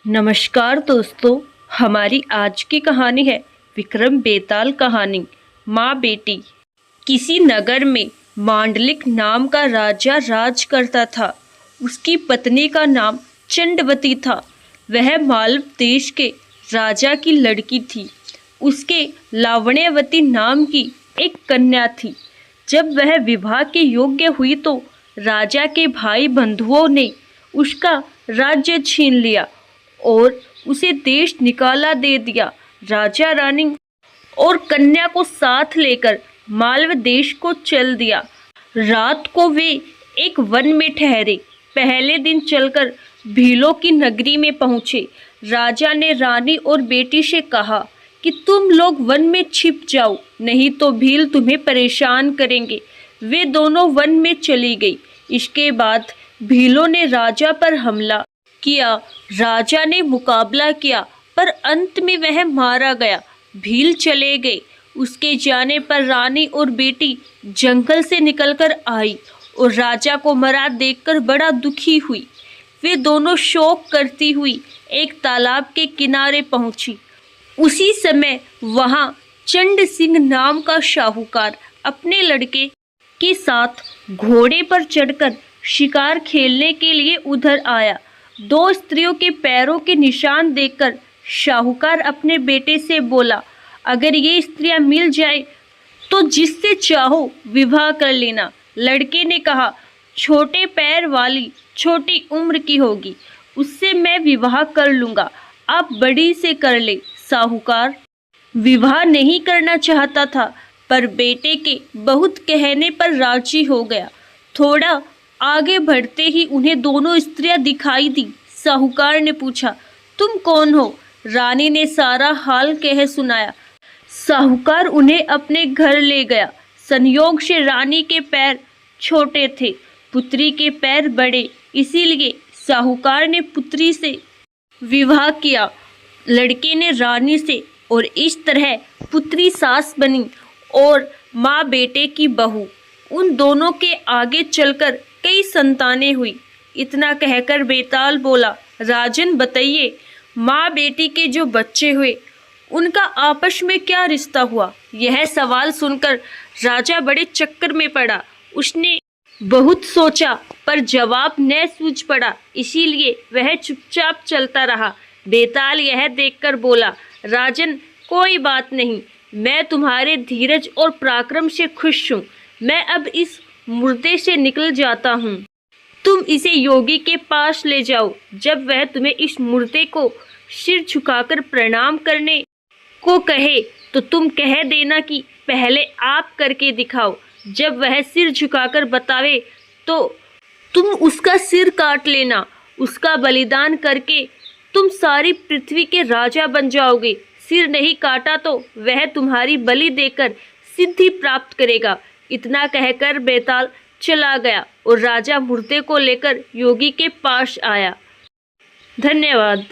नमस्कार दोस्तों, हमारी आज की कहानी है विक्रम बेताल कहानी माँ बेटी। किसी नगर में मांडलिक नाम का राजा राज करता था। उसकी पत्नी का नाम चंडवती था। वह मालव देश के राजा की लड़की थी। उसके लावण्यवती नाम की एक कन्या थी। जब वह विवाह के योग्य हुई तो राजा के भाई बंधुओं ने उसका राज्य छीन लिया और उसे देश निकाला दे दिया। राजा रानी और कन्या को साथ लेकर मालव देश को चल दिया। रात को वे एक वन में ठहरे। पहले दिन चलकर भीलों की नगरी में पहुंचे। राजा ने रानी और बेटी से कहा कि तुम लोग वन में छिप जाओ, नहीं तो भील तुम्हें परेशान करेंगे। वे दोनों वन में चली गई। इसके बाद भीलों ने राजा पर हमला किया। राजा ने मुकाबला किया पर अंत में वह मारा गया। भील चले गए। उसके जाने पर रानी और बेटी जंगल से निकलकर आई और राजा को मरा देखकर बड़ा दुखी हुई। वे दोनों शोक करती हुई एक तालाब के किनारे पहुंची। उसी समय वहां चंड सिंह नाम का शाहूकार अपने लड़के के साथ घोड़े पर चढ़कर शिकार खेलने के लिए उधर आया। दो स्त्रियों के पैरों के निशान देखकर शाहूकार अपने बेटे से बोला, अगर ये स्त्रियां मिल जाए तो जिससे चाहो विवाह कर लेना। लड़के ने कहा, छोटे पैर वाली छोटी उम्र की होगी, उससे मैं विवाह कर लूंगा। आप बड़ी से कर ले। साहूकार विवाह नहीं करना चाहता था पर बेटे के बहुत कहने पर राजी हो गया। थोड़ा आगे बढ़ते ही उन्हें दोनों स्त्रियां दिखाई दी। साहूकार ने पूछा, तुम कौन हो? रानी ने सारा हाल कह सुनाया। साहूकार उन्हें अपने घर ले गया। संयोग से रानी के पैर छोटे थे, पुत्री के पैर बड़े, इसीलिए साहूकार ने पुत्री से विवाह किया। लड़के ने रानी से, और इस तरह पुत्री सास बनी और माँ बेटे की बहू। उन दोनों के आगे चलकर कई संतानें हुई। इतना कहकर बेताल बोला, राजन बताइए, माँ बेटी के जो बच्चे हुए उनका आपस में क्या रिश्ता हुआ? यह सवाल सुनकर राजा बड़े चक्कर में पड़ा। उसने बहुत सोचा पर जवाब न सूझ पड़ा, इसीलिए वह चुपचाप चलता रहा। बेताल यह देखकर बोला, राजन कोई बात नहीं, मैं तुम्हारे धीरज और पराक्रम से खुश हूँ। मैं अब इस मुर्दे से निकल जाता हूँ। तुम इसे योगी के पास ले जाओ। जब वह तुम्हें इस मुर्दे को सिर झुकाकर प्रणाम करने को कहे तो तुम कह देना कि पहले आप करके दिखाओ। जब वह सिर झुकाकर बतावे तो तुम उसका सिर काट लेना। उसका बलिदान करके तुम सारी पृथ्वी के राजा बन जाओगे। सिर नहीं काटा तो वह तुम्हारी बलि देकर सिद्धि प्राप्त करेगा। इतना कहकर बेताल चला गया और राजा मुर्दे को लेकर योगी के पास आया। धन्यवाद।